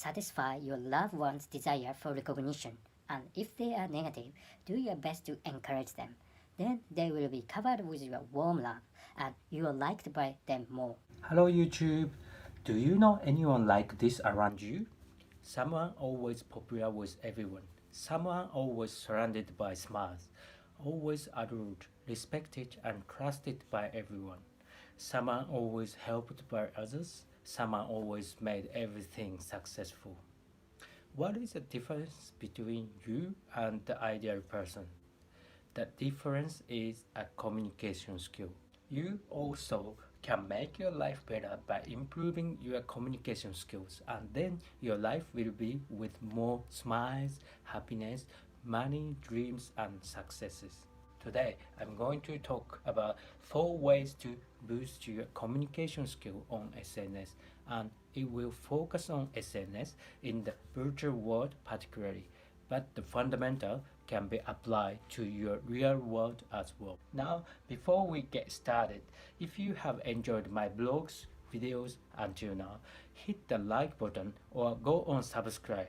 satisfy your loved one's desire for recognition, and if they are negative, do your best to encourage them. Then they will be covered with your warm love, and you are liked by them more. Hello YouTube. Do you know anyone like this around you? Someone always popular with everyone. Someone always surrounded by smiles. Always adored, respected and trusted by everyone. Someone always helped by others. Someone always made everything successful. What is the difference between you and the ideal person? The difference is a communication skill. You also can make your life better by improving your communication skills, and then your life will be with more smiles, happiness, money, dreams and successes. Today, I'm going to talk about 4 ways to boost your communication skill on SNS, and it will focus on SNS in the virtual world particularly, but the fundamental can be applied to your real world as well. Now, before we get started, if you have enjoyed my blogs, videos until now, hit the like button or go on subscribe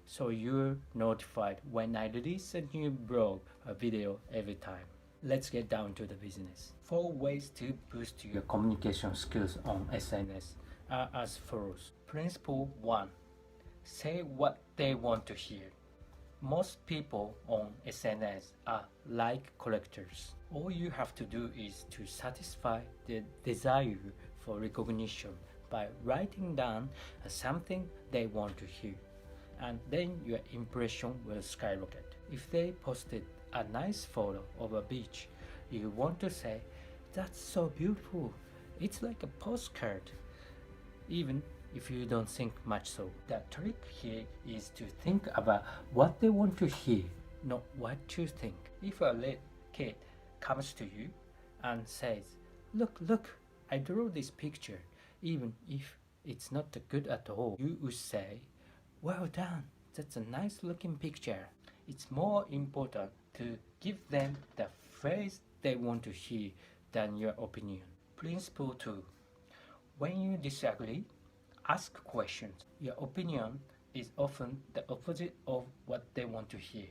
so you're notified when I release a new blog or video every time. Let's get down to the business. 4 ways to boost your communication skills on SNS are as follows. Principle 1. Say what they want to hear. Most people on SNS are like collectors. All you have to do is to satisfy the desire for recognition by writing down something they want to hear, and then your impression will skyrocket. If they posted a nice photo of a beach, you want to say, "That's so beautiful, it's like a postcard," even if you don't think much so. The trick here is to think about what they want to hear, not what you think. If a little kid comes to you and says, look, I drew this picture," even if it's not good at all, you would say, "Well done, that's a nice looking picture." It's more important to give them the phrase they want to hear than your opinion. Principle 2. When you disagree, ask questions. Your opinion is often the opposite of what they want to hear,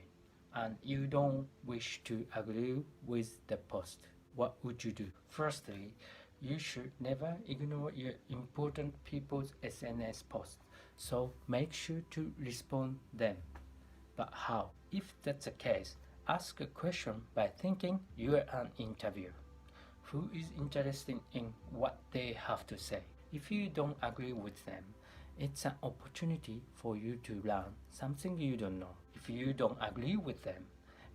and you don't wish to agree with the post. What would you do? Firstly, you should never ignore your important people's SNS posts, so make sure to respond them. But how? If that's the case, ask a question by thinking you're an interviewer who is interested in what they have to say. If you don't agree with them, it's an opportunity for you to learn something you don't know. If you don't agree with them,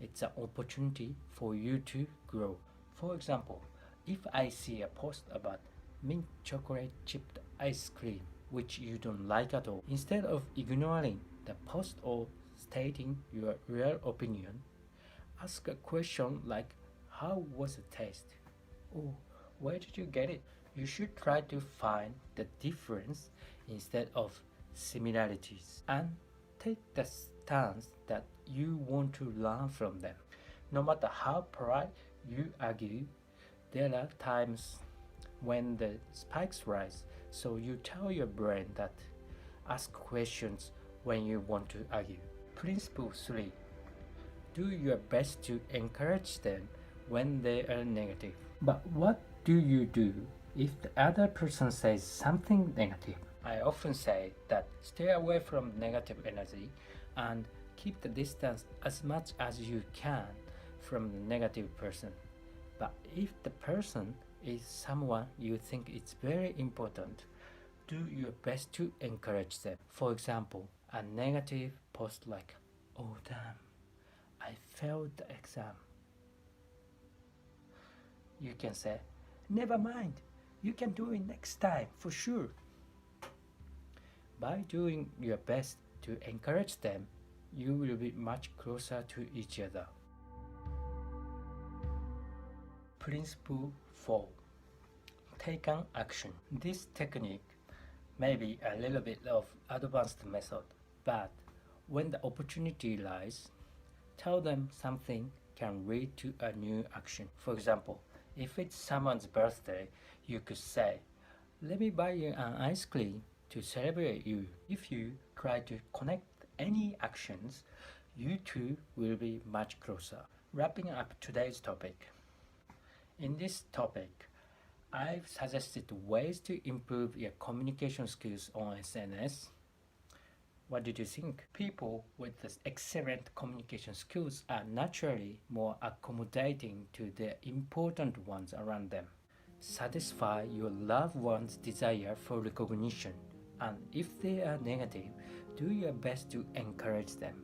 it's an opportunity for you to grow. For example, if I see a post about mint chocolate chipped ice cream, which you don't like at all, instead of ignoring the post or stating your real opinion, ask a question like, "How was the taste?" or "Where did you get it?" You should try to find the difference instead of similarities, and take the stance that you want to learn from them. No matter how polite you argue, there are times when the spikes rise, so you tell your brain that ask questions when you want to argue. Principle 3. Do your best to encourage them when they are negative. But what do you do if the other person says something negative? I often say that stay away from negative energy and keep the distance as much as you can from the negative person. But if the person is someone you think is very important, do your best to encourage them. For example, a negative post like, "Oh damn, I failed the exam." You can say, "Never mind, you can do it next time for sure." By doing your best to encourage them, you will be much closer to each other. Principle 4. Take an action. This technique may be a little bit of advanced method, but when the opportunity lies, tell them something can lead to a new action. For example, if it's someone's birthday, you could say, "Let me buy you an ice cream," to celebrate you. If you try to connect any actions, you two will be much closer. Wrapping up today's topic. In this topic, I've suggested ways to improve your communication skills on SNS. What did you think? People with excellent communication skills are naturally more accommodating to the important ones around them. Satisfy your loved one's desire for recognition, and if they are negative, do your best to encourage them.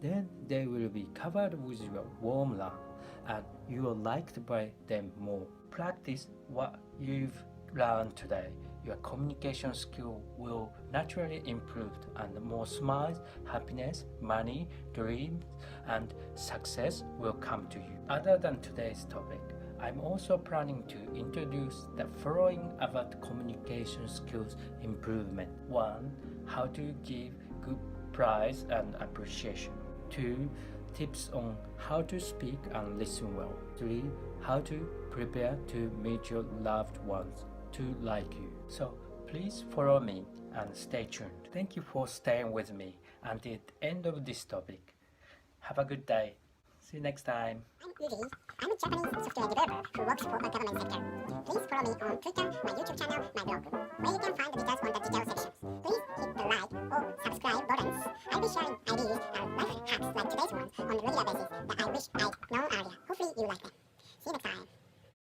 Then they will be covered with your warm love, and you are liked by them more. Practice what you've learned today. Your communication skill will naturally improve, and more smiles, happiness, money, dreams, and success will come to you. Other than today's topic, I'm also planning to introduce the following about communication skills improvement. 1. How to give good praise and appreciation. 2. Tips on how to speak and listen well. 3. How to prepare to meet your loved ones to like you. So please follow me and stay tuned. Thank you for staying with me until the end of this topic. Have a good day. See you next time. I'm Yuji. I'm a Japanese software developer who works for the government sector. Please follow me on Twitter, my YouTube channel, my blog, where you can find the details on the details section.